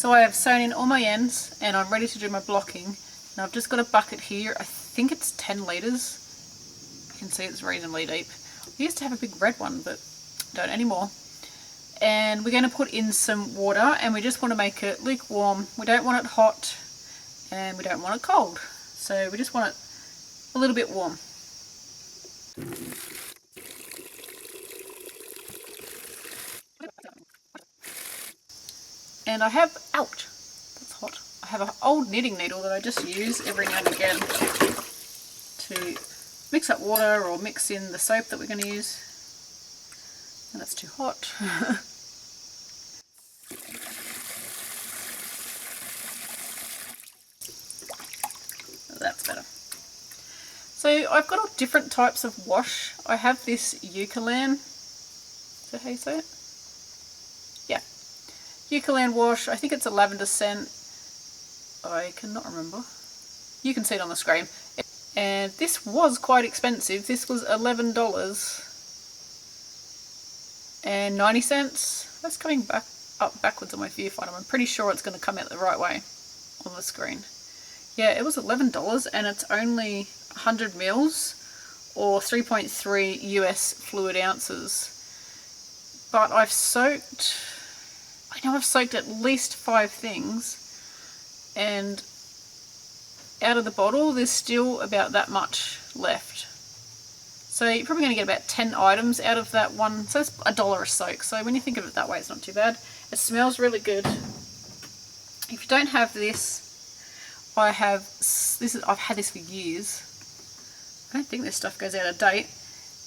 So I have sewn in all my ends and I'm ready to do my blocking. And I've just got a bucket here. I think it's 10 litres. You can see it's reasonably deep. I used to have a big red one, but don't anymore. And we're going to put in some water, and we just want to make it lukewarm. We don't want it hot and we don't want it cold. So we just want it a little bit warm. And I have, ouch, that's hot. I have an old knitting needle that I just use every now and again to mix up water or mix in the soap that we're going to use. And it's too hot. That's better. So I've got all different types of wash. I have this Eucalan. Is that how you say it? Yeah. Eucalan wash. I think it's a lavender scent. I cannot remember. You can see it on the screen. And this was quite expensive. This was $11.90. That's coming backwards on my viewfinder. I'm pretty sure it's going to come out the right way on the screen. Yeah, it was $11 and it's only 100 mils or 3.3 US fluid ounces. But I know I've soaked at least 5 things, and out of the bottle there's still about that much left. So you're probably going to get about 10 items out of that one. So it's $1 a soak. So when you think of it that way, it's not too bad. It smells really good. If you don't have this, I've had this for years. I don't think this stuff goes out of date.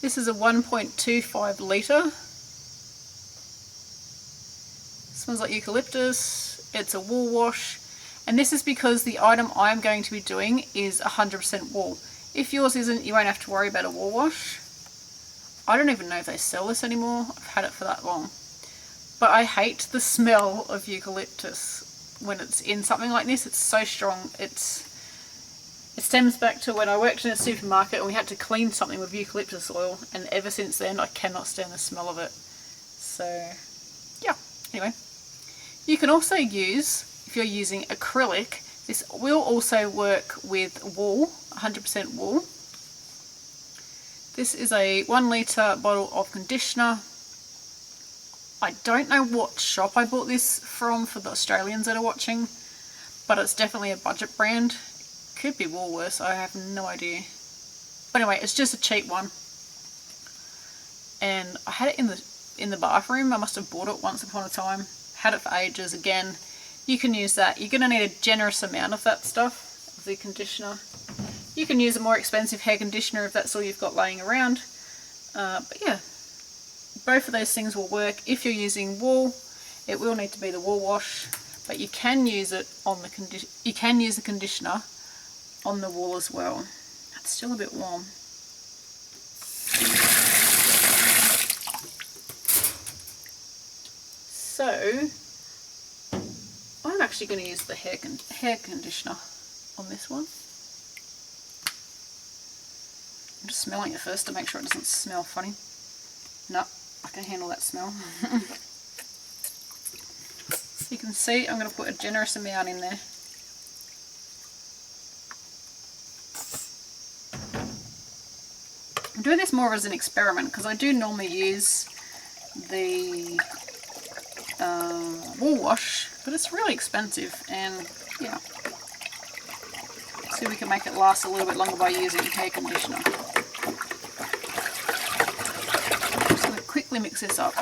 This is a 1.25 litre. Smells like eucalyptus. It's a wool wash. And this is because the item I'm going to be doing is 100% wool. If yours isn't, you won't have to worry about a wool wash. I don't even know if they sell this anymore. I've had it for that long. But I hate the smell of eucalyptus when it's in something like this. It's so strong. It stems back to when I worked in a supermarket and we had to clean something with eucalyptus oil, and ever since then I cannot stand the smell of it. So yeah, anyway. You can also use, if you're using acrylic, this will also work with wool, 100% wool. This is a 1 litre bottle of conditioner. I don't know what shop I bought this from for the Australians that are watching, but it's definitely a budget brand. Could be Woolworths, I have no idea. But anyway, it's just a cheap one. And I had it in the bathroom. I must have bought it once upon a time. Had it for ages. Again, you can use that. You're going to need a generous amount of that stuff, of the conditioner. You can use a more expensive hair conditioner if that's all you've got laying around. But yeah, both of those things will work. If you're using wool, it will need to be the wool wash, but you can use it on the use the conditioner on the wool as well. It's still a bit warm. So I'm actually going to use the hair conditioner on this one. I'm just smelling it first to make sure it doesn't smell funny. No, I can handle that smell. You can see I'm going to put a generous amount in there. I'm doing this more as an experiment because I do normally use the wool wash, but it's really expensive, and yeah. See if we can make it last a little bit longer by using hair conditioner. I'm just going to quickly mix this up.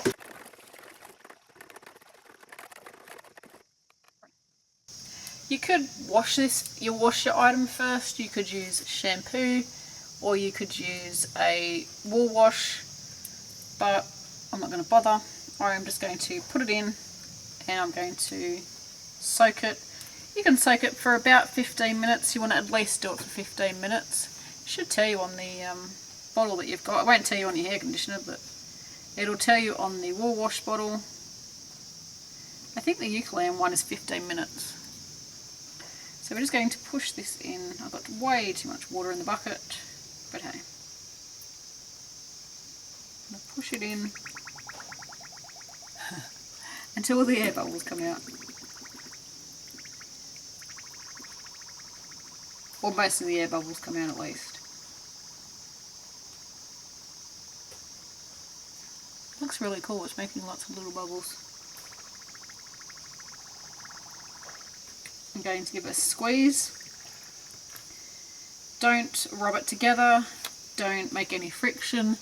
You could wash your item first. You could use shampoo, or you could use a wool wash, but I'm not going to bother. I'm just going to put it in and I'm going to soak it. You can soak it for about 15 minutes. You want to at least do it for 15 minutes. It should tell you on the bottle that you've got. It won't tell you on your hair conditioner, but it'll tell you on the wool wash bottle. I think the Eucalan one is 15 minutes. So we're just going to push this in. I've got way too much water in the bucket, but hey. I'm going to push it in. until the air bubbles come out. or most of the air bubbles come out at least. Looks really cool, it's making lots of little bubbles. I'm going to give it a squeeze. Don't rub it together, don't make any friction.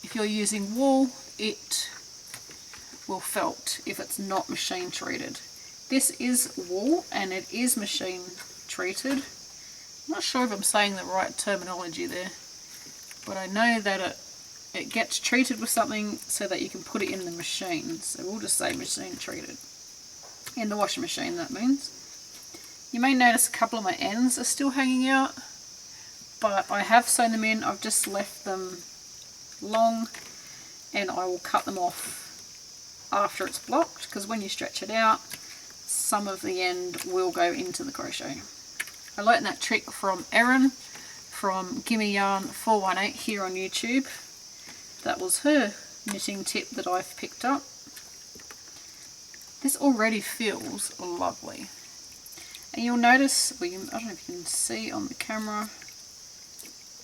If you're using wool, it will felt if it's not machine treated. This is wool and it is machine treated. I'm not sure if I'm saying the right terminology there, but I know that it gets treated with something so that you can put it in the machine. So we'll just say machine treated. In the washing machine, that means. You may notice a couple of my ends are still hanging out, but I have sewn them in. I've just left them long and I will cut them off after it's blocked, because when you stretch it out, some of the end will go into the crochet. I learned that trick from Erin from Gimme Yarn 418 here on YouTube. That was her knitting tip that I've picked up. This already feels lovely. And you'll notice, I don't know if you can see on the camera,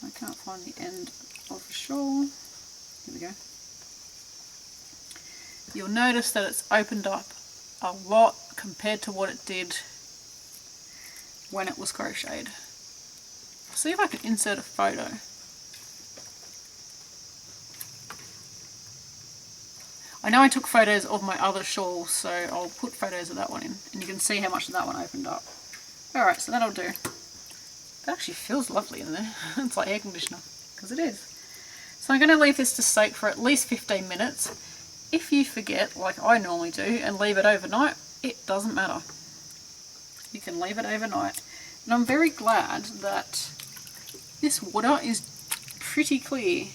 I can't find the end of the shawl. Here we go. You'll notice that it's opened up a lot compared to what it did when it was crocheted. I'll see if I can insert a photo. I know I took photos of my other shawl, so I'll put photos of that one in, and you can see how much of that one opened up. Alright, so that'll do. That actually feels lovely in there. It's like air conditioner, because it is. So I'm going to leave this to soak for at least 15 minutes. If you forget, like I normally do, and leave it overnight, it doesn't matter. You can leave it overnight. And I'm very glad that this water is pretty clear,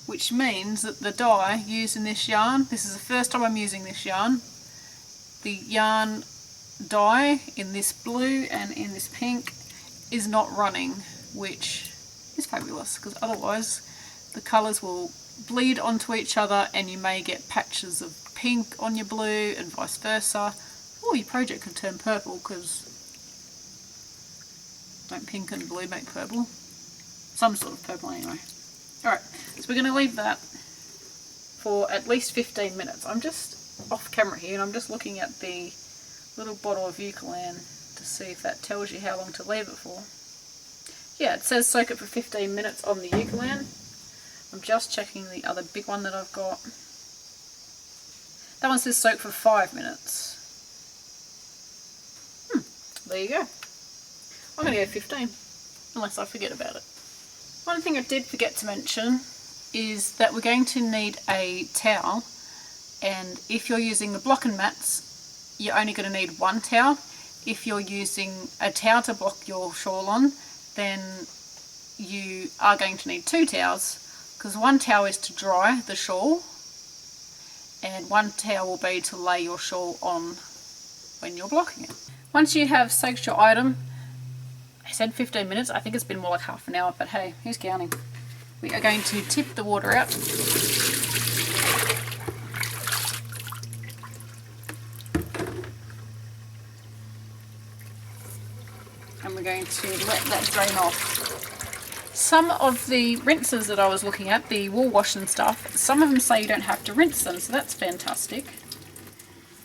which means that the dye used in this yarn, this is the first time I'm using this yarn, the yarn dye in this blue and in this pink is not running, which is fabulous, because otherwise the colours will bleed onto each other and you may get patches of pink on your blue and vice versa, or your project can turn purple, because don't pink and blue make purple? Some sort of purple anyway. Alright, so we're going to leave that for at least 15 minutes. I'm just off camera here and I'm just looking at the little bottle of Eucalan to see if that tells you how long to leave it for. Yeah, it says soak it for 15 minutes on the Eucalan. I'm just checking the other big one that I've got. That one says soak for 5 minutes. There you go. I'm going to go 15, unless I forget about it. One thing I did forget to mention is that we're going to need a towel, and if you're using the block and mats, you're only going to need one towel. If you're using a towel to block your shawl on, then you are going to need 2 towels, because one towel is to dry the shawl and one towel will be to lay your shawl on when you're blocking it. Once you have soaked your item, I said 15 minutes, I think it's been more like half an hour, but hey, who's counting? We are going to tip the water out. And we're going to let that drain off. Some of the rinses that I was looking at, the wool wash and stuff, some of them say you don't have to rinse them, so that's fantastic.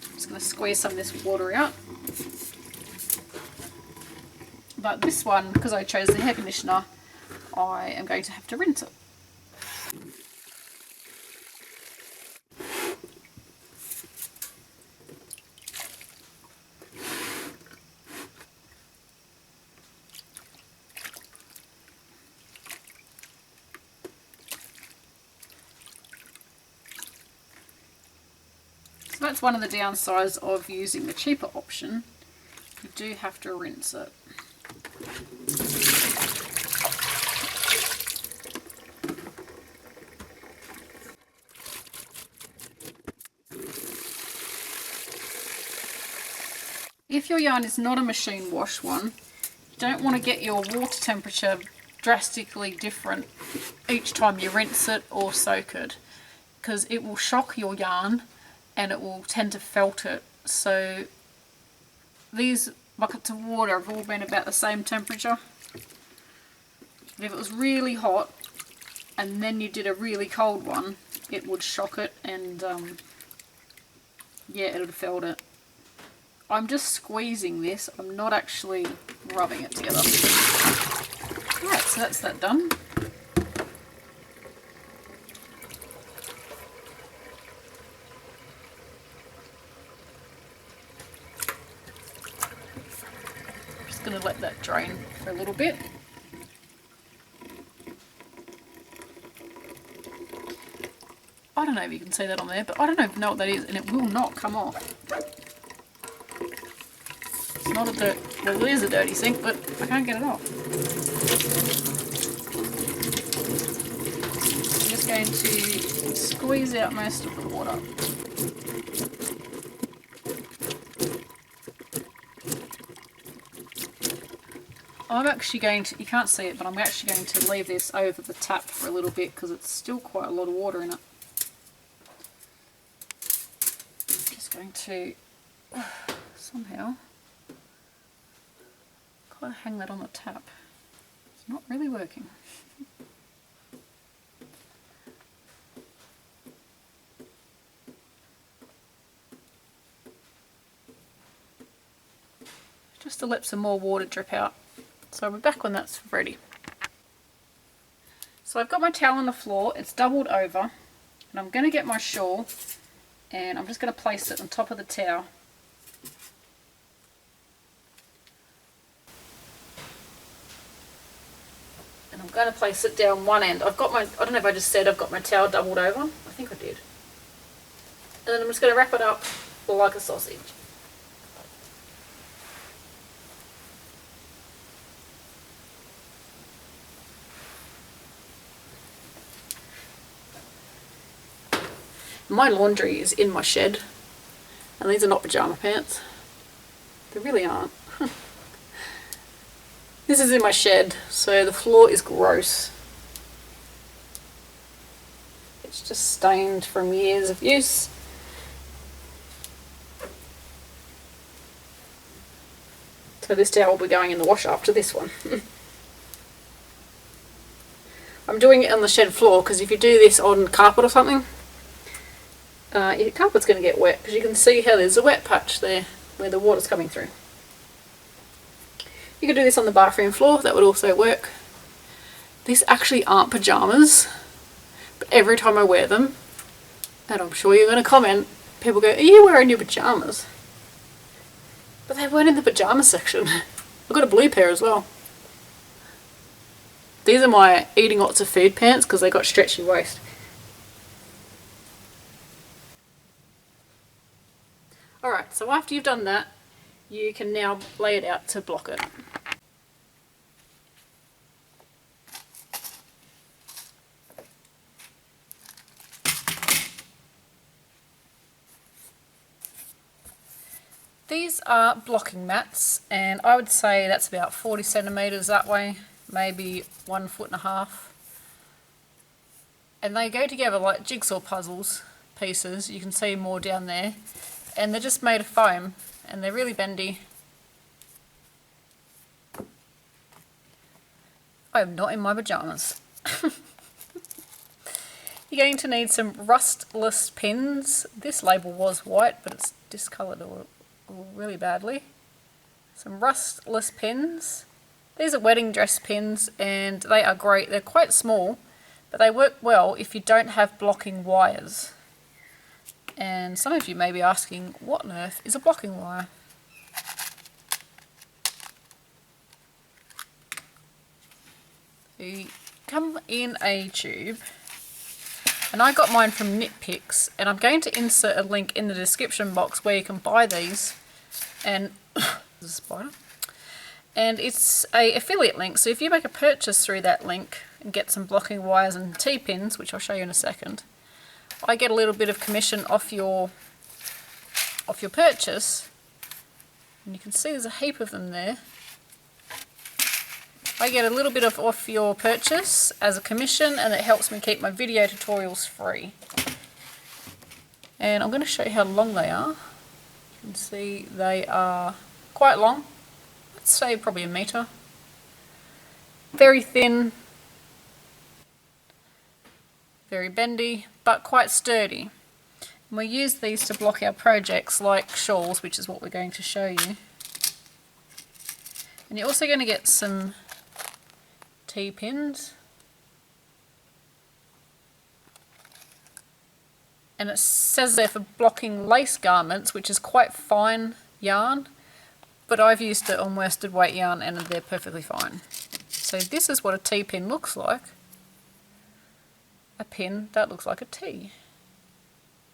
I'm just going to squeeze some of this water out. But this one, because I chose the hair conditioner, I am going to have to rinse it. So that's one of the downsides of using the cheaper option. You do have to rinse it. If your yarn is not a machine wash one, you don't want to get your water temperature drastically different each time you rinse it or soak it, because it will shock your yarn and it will tend to felt it. So these buckets of water have all been about the same temperature. But if it was really hot and then you did a really cold one, it would shock it and yeah, it would have felt it. I'm just squeezing this, I'm not actually rubbing it together. Alright, so that's that done. Just going to let that drain for a little bit. I don't know if you can see that on there, but I don't even know what that is, and it will not come off. It's not a dirt, well, it is a dirty sink, but I can't get it off. I'm just going to squeeze out most of the water. I'm actually going to, you can't see it, but I'm actually going to leave this over the tap for a little bit because it's still quite a lot of water in it. Just going to somehow kind of hang that on the tap. It's not really working. Just to let some more water drip out. So I'll be back when that's ready. So I've got my towel on the floor, it's doubled over, and I'm going to get my shawl and I'm just going to place it on top of the towel. And I'm going to place it down one end. I've got my, I don't know if I just said I've got my towel doubled over. I think I did. And then I'm just going to wrap it up like a sausage. My laundry is in my shed, and these are not pyjama pants. They really aren't. This is in my shed, so the floor is gross. It's just stained from years of use. So this towel will be going in the wash after this one. I'm doing it on the shed floor because if you do this on carpet or something, your carpet's going to get wet because you can see how there's a wet patch there where the water's coming through. You could do this on the bathroom floor, that would also work. These actually aren't pyjamas, but every time I wear them, and I'm sure you're going to comment, people go, are you wearing your pyjamas? But they weren't in the pyjama section. I've got a blue pair as well. These are my eating lots of food pants because they got stretchy waist. Alright, so after you've done that, you can now lay it out to block it. These are blocking mats, and I would say that's about 40 centimetres that way, maybe 1.5 foot. And they go together like jigsaw puzzles pieces, you can see more down there. And they're just made of foam, and they're really bendy. I am not in my pyjamas. You're going to need some rustless pins. This label was white, but it's discoloured really badly. Some rustless pins. These are wedding dress pins, and they are great. They're quite small, but they work well if you don't have blocking wires. And some of you may be asking, what on earth is a blocking wire? You come in a tube, and I got mine from Knit Picks, and I'm going to insert a link in the description box where you can buy these. And there's a spider. And it's a affiliate link, so if you make a purchase through that link and get some blocking wires and T-pins, which I'll show you in a second, I get a little bit of commission off your purchase, and you can see there's a heap of them there. I get a little bit off your purchase as a commission, and it helps me keep my video tutorials free. And I'm going to show you how long they are. You can see they are quite long. say probably a metre. Very thin, very bendy, but quite sturdy. And we use these to block our projects like shawls, which is what we're going to show you. And you're also going to get some T-pins. And it says there for blocking lace garments, which is quite fine yarn, but I've used it on worsted weight yarn and they're perfectly fine. So this is what a T-pin looks like. A pin that looks like a T.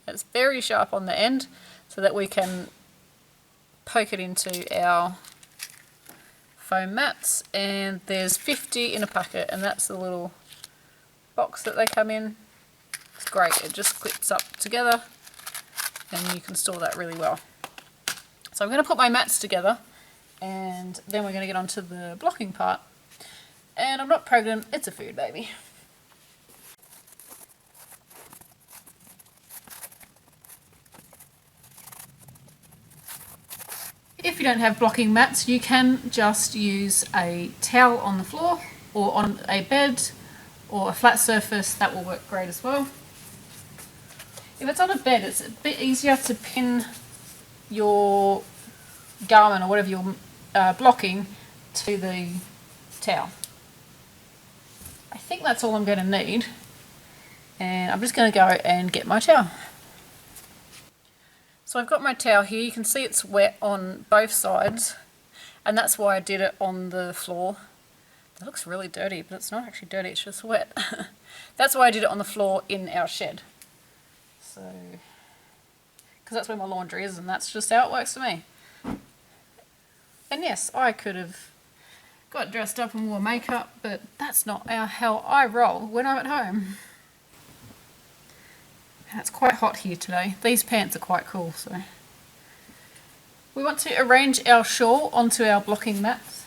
It's very sharp on the end so that we can poke it into our foam mats, and there's 50 in a packet, and that's the little box that they come in. It's great, it just clips up together and you can store that really well. So I'm going to put my mats together and then we're going to get on to the blocking part. And I'm not pregnant, it's a food baby. If you don't have blocking mats, you can just use a towel on the floor or on a bed or a flat surface. That will work great as well. If it's on a bed, it's a bit easier to pin your garment or whatever you're blocking to the towel. I think that's all I'm going to need, and I'm just going to go and get my towel. So I've got my towel here. You can see it's wet on both sides, and that's why I did it on the floor. It looks really dirty, but it's not actually dirty, it's just wet. That's why I did it on the floor in our shed. So, because that's where my laundry is, and that's just how it works for me. And yes, I could have got dressed up and wore makeup, but that's not how I roll when I'm at home. And it's quite hot here today. These pants are quite cool, so. We want to arrange our shawl onto our blocking mats.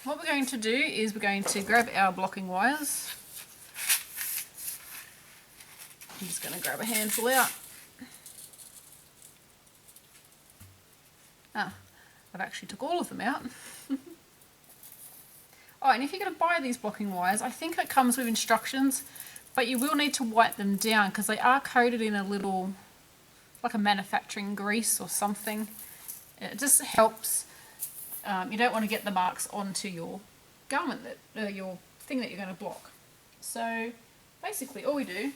What we're going to do is we're going to grab our blocking wires. I'm just going to grab a handful out. I've actually took all of them out. Oh, and if you're going to buy these blocking wires, I think it comes with instructions, but you will need to wipe them down because they are coated in a little, like a manufacturing grease or something. It just helps. You don't want to get the marks onto your garment, your thing that you're going to block. So basically all we do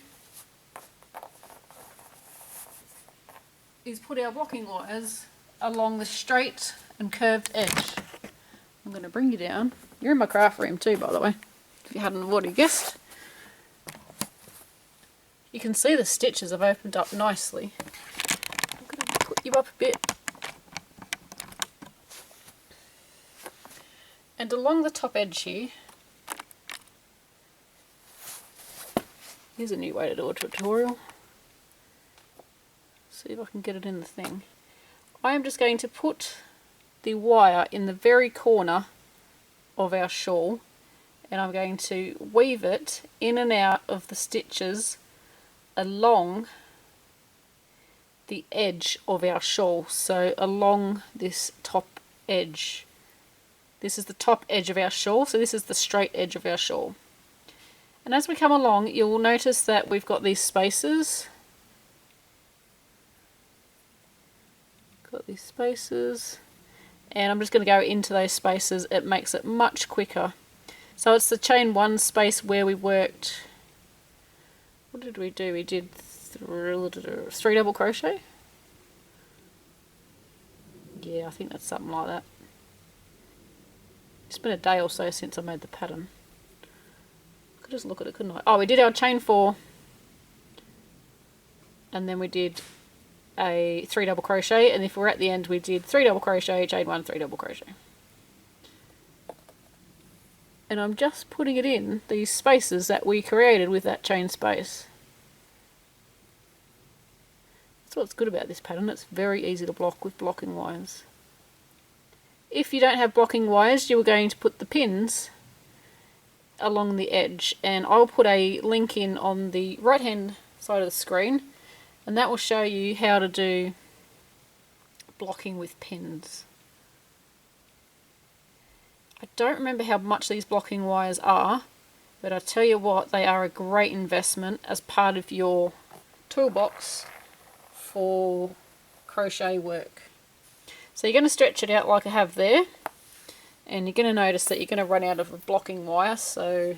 is put our blocking wires along the straight and curved edge. I'm going to bring you down. You're in my craft room too, by the way, if you hadn't already guessed. You can see the stitches have opened up nicely. I'm going to put you up a bit. And along the top edge here, here's a new way to do a tutorial. See if I can get it in the thing. I am just going to put the wire in the very corner of our shawl, and I'm going to weave it in and out of the stitches along the edge of our shawl, so along this top edge. This is the top edge of our shawl, so this is the straight edge of our shawl. And as we come along, you'll notice that we've got these spaces. Got these spaces. And I'm just going to go into those spaces. It makes it much quicker. So it's the chain one space where we worked. What did we do? We did three double crochet. Yeah, I think that's something like that. It's been a day or so since I made the pattern. I could just look at it, couldn't I? Oh, we did our chain 4. And then we did a 3 double crochet, and if we're at the end we did 3 double crochet, chain 1, 3 double crochet. And I'm just putting it in these spaces that we created with that chain space. That's what's good about this pattern, it's very easy to block with blocking wires. If you don't have blocking wires, you're going to put the pins along the edge, and I'll put a link in on the right hand side of the screen, and that will show you how to do blocking with pins. I don't remember how much these blocking wires are, but I tell you what, they are a great investment as part of your toolbox for crochet work. So you're going to stretch it out like I have there, and you're going to notice that you're going to run out of a blocking wire, so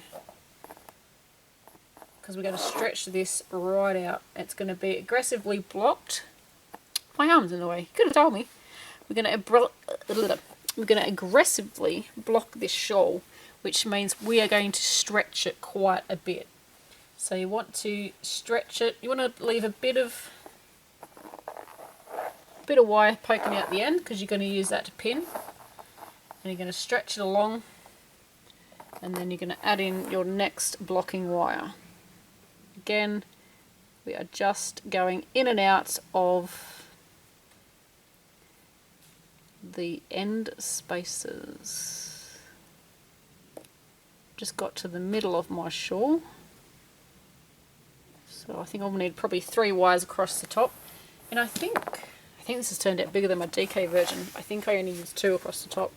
because we're going to stretch this right out, it's going to be aggressively blocked. My arm's in the way, you could have told me. We're going to aggressively block this shawl, which means we are going to stretch it quite a bit. So you want to stretch it, you want to leave a bit of wire poking out the end because you're going to use that to pin, and you're going to stretch it along, and then you're going to add in your next blocking wire. Again, we are just going in and out of the end spaces. Just got to the middle of my shawl, so I think I'll need probably 3 wires across the top, and I think this has turned out bigger than my DK version. I think I only used 2 across the top.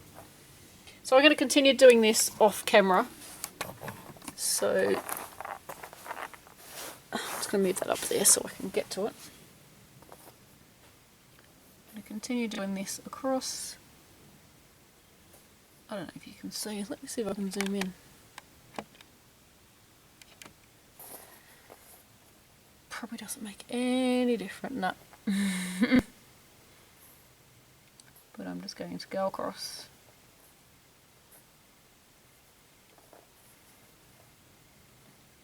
So I'm going to continue doing this off camera. So I'm just going to move that up there so I can get to it. I'm going to continue doing this across. I don't know if you can see. Let me see if I can zoom in. Probably doesn't make any difference. No. But I'm just going to go across.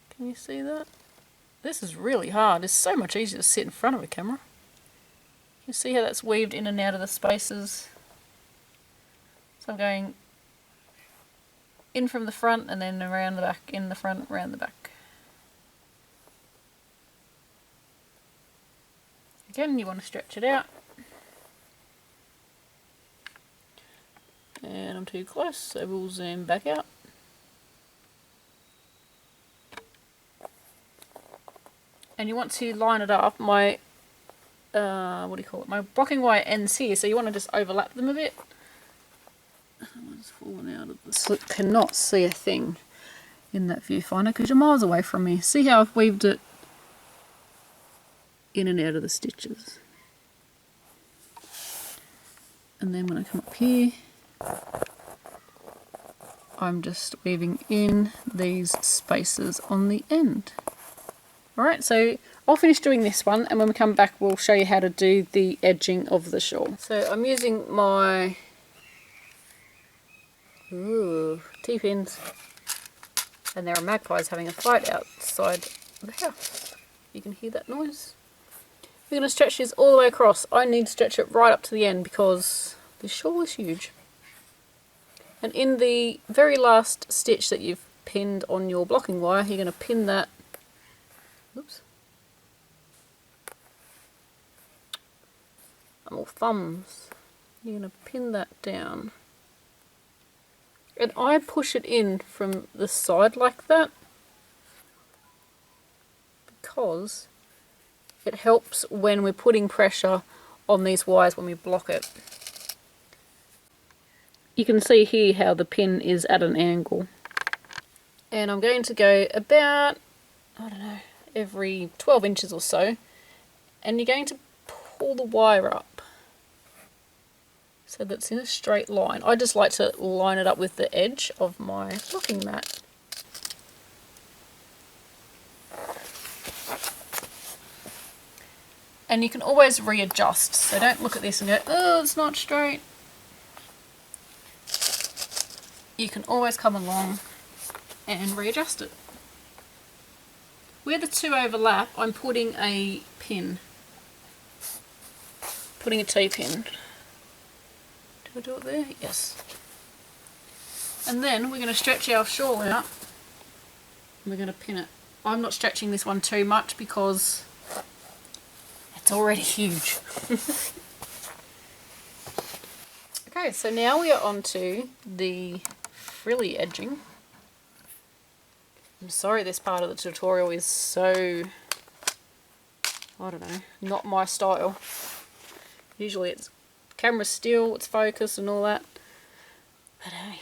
Can you see that? This is really hard. It's so much easier to sit in front of a camera. You see how that's weaved in and out of the spaces? So I'm going in from the front and then around the back, in the front, around the back. Again, you want to stretch it out. And I'm too close, so we'll zoom back out. And you want to line it up. My, what do you call it? My blocking wire ends here, so you want to just overlap them a bit. That one's fallen out of the slip. Cannot see a thing in that viewfinder because you're miles away from me. See how I've weaved it in and out of the stitches. And then when I come up here, I'm just weaving in these spaces on the end. Alright, so I'll finish doing this one, and when we come back we'll show you how to do the edging of the shawl. So I'm using my T-pins, and there are magpies having a fight outside the house. You can hear that noise. We're going to stretch this all the way across. I need to stretch it right up to the end because the shawl is huge. And in the very last stitch that you've pinned on your blocking wire, you're going to pin that. Oops. I'm all thumbs. You're going to pin that down. And I push it in from the side like that because it helps when we're putting pressure on these wires when we block it. You can see here how the pin is at an angle. And I'm going to go about, I don't know, every 12 inches or so. And you're going to pull the wire up so that's in a straight line. I just like to line it up with the edge of my blocking mat. And you can always readjust, so don't look at this and go, oh, it's not straight. You can always come along and readjust it. Where the two overlap, I'm putting a pin. Putting a T-pin. Do I do it there? Yes. And then we're going to stretch our shawl out and we're going to pin it. I'm not stretching this one too much because it's already huge. Okay, so now we are on to the frilly edging. I'm sorry this part of the tutorial is so, I don't know, not my style. Usually it's camera still, it's focused and all that. But hey,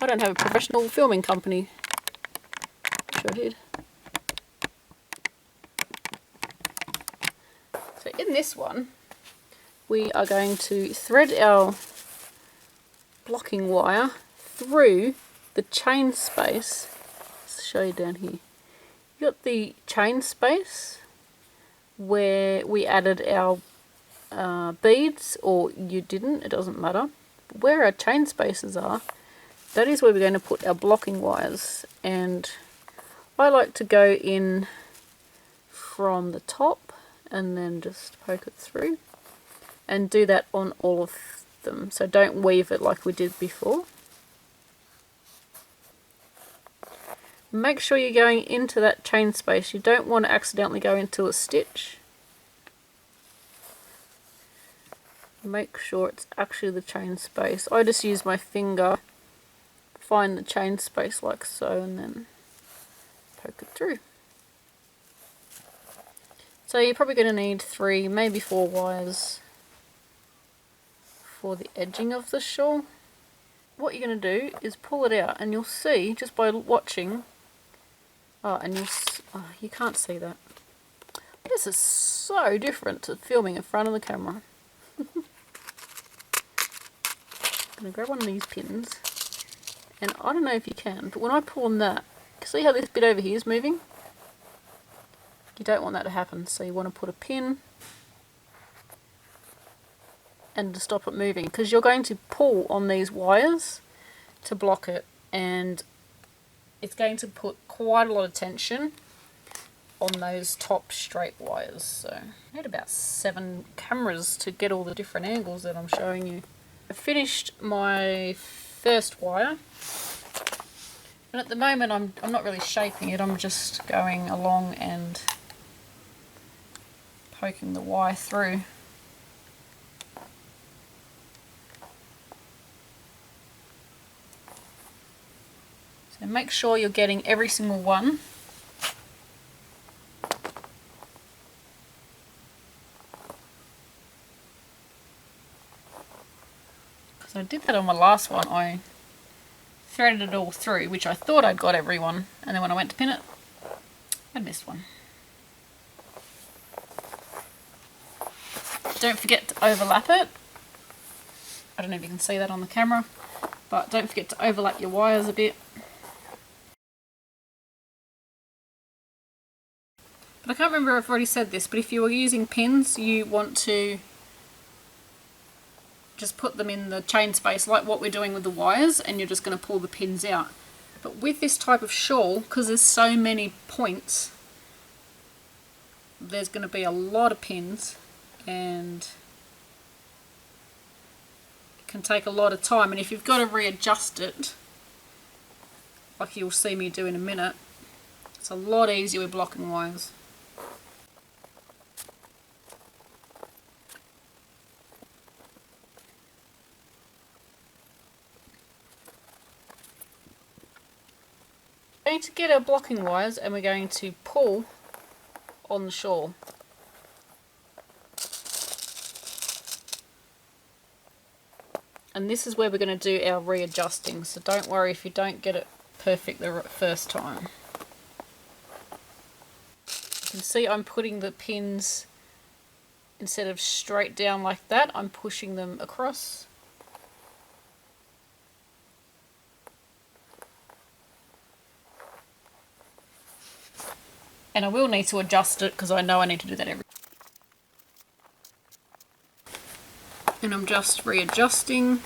I don't have a professional filming company. Wish I did. So in this one, we are going to thread our blocking wire through the chain space. Let's show you down here. You got the chain space where we added our beads, or you didn't, it doesn't matter. Where our chain spaces are, that is where we're going to put our blocking wires, and I like to go in from the top and then just poke it through, and do that on all of them, so don't weave it like we did before. Make sure you're going into that chain space. You don't want to accidentally go into a stitch. Make sure it's actually the chain space. I just use my finger, find the chain space like so, and then poke it through. So you're probably going to need 3, maybe 4 wires for the edging of the shawl. What you're going to do is pull it out, and you'll see just by watching. You can't see that. This is so different to filming in front of the camera. I'm going to grab one of these pins, and I don't know if you can, but when I pull on that, see how this bit over here is moving? You don't want that to happen, so you want to put a pin and to stop it moving, because you're going to pull on these wires to block it, and it's going to put quite a lot of tension on those top straight wires. So I need about 7 cameras to get all the different angles that I'm showing you. I finished my first wire, and at the moment I'm not really shaping it, I'm just going along and poking the wire through. So make sure you're getting every single one. Because I did that on my last one, I threaded it all through, which I thought I'd got every one, and then when I went to pin it, I missed one. Don't forget to overlap it. I don't know if you can see that on the camera, but don't forget to overlap your wires a bit. But I can't remember if I've already said this, but if you were using pins, you want to just put them in the chain space like what we're doing with the wires, and you're just going to pull the pins out. But with this type of shawl, because there's so many points, there's going to be a lot of pins, and it can take a lot of time, and if you've got to readjust it, like you'll see me do in a minute, it's a lot easier with blocking wires. We're going to get our blocking wires, and we're going to pull on the shawl. And this is where we're going to do our readjusting, so don't worry if you don't get it perfect the first time. You can see I'm putting the pins, instead of straight down like that, I'm pushing them across. And I will need to adjust it because I know I need to do that every. And I'm just readjusting.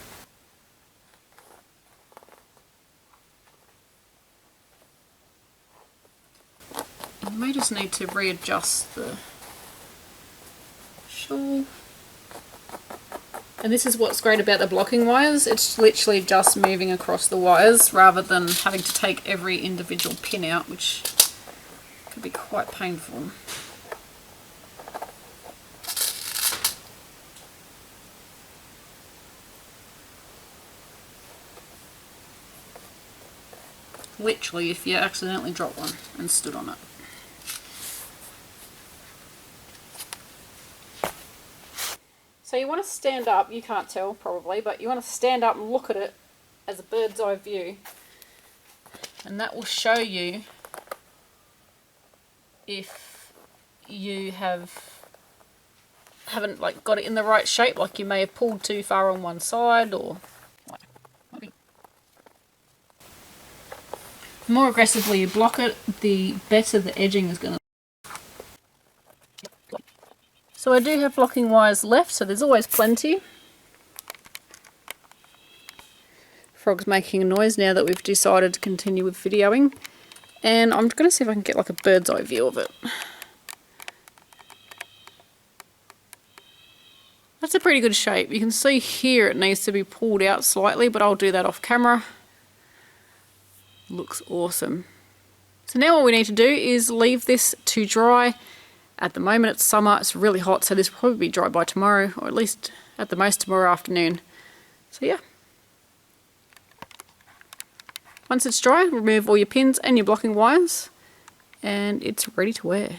You may just need to readjust the shawl. And this is what's great about the blocking wires, it's literally just moving across the wires rather than having to take every individual pin out, which could be quite painful. literally if you accidentally drop one and stood on it. So you want to stand up, you can't tell probably, but you want to stand up and look at it as a bird's eye view, and that will show you if you haven't like got it in the right shape, like you may have pulled too far on one side, or the more aggressively you block it, the better the edging is going to. So I do have blocking wires left, so there's always plenty. Frog's making a noise now that we've decided to continue with videoing. And I'm going to see if I can get like a bird's eye view of it. That's a pretty good shape. You can see here it needs to be pulled out slightly, but I'll do that off camera. Looks awesome. So now all we need to do is leave this to dry. At the moment it's summer, it's really hot, so this will probably be dry by tomorrow, or at least at the most tomorrow afternoon. So yeah. Once it's dry, remove all your pins and your blocking wires, and it's ready to wear.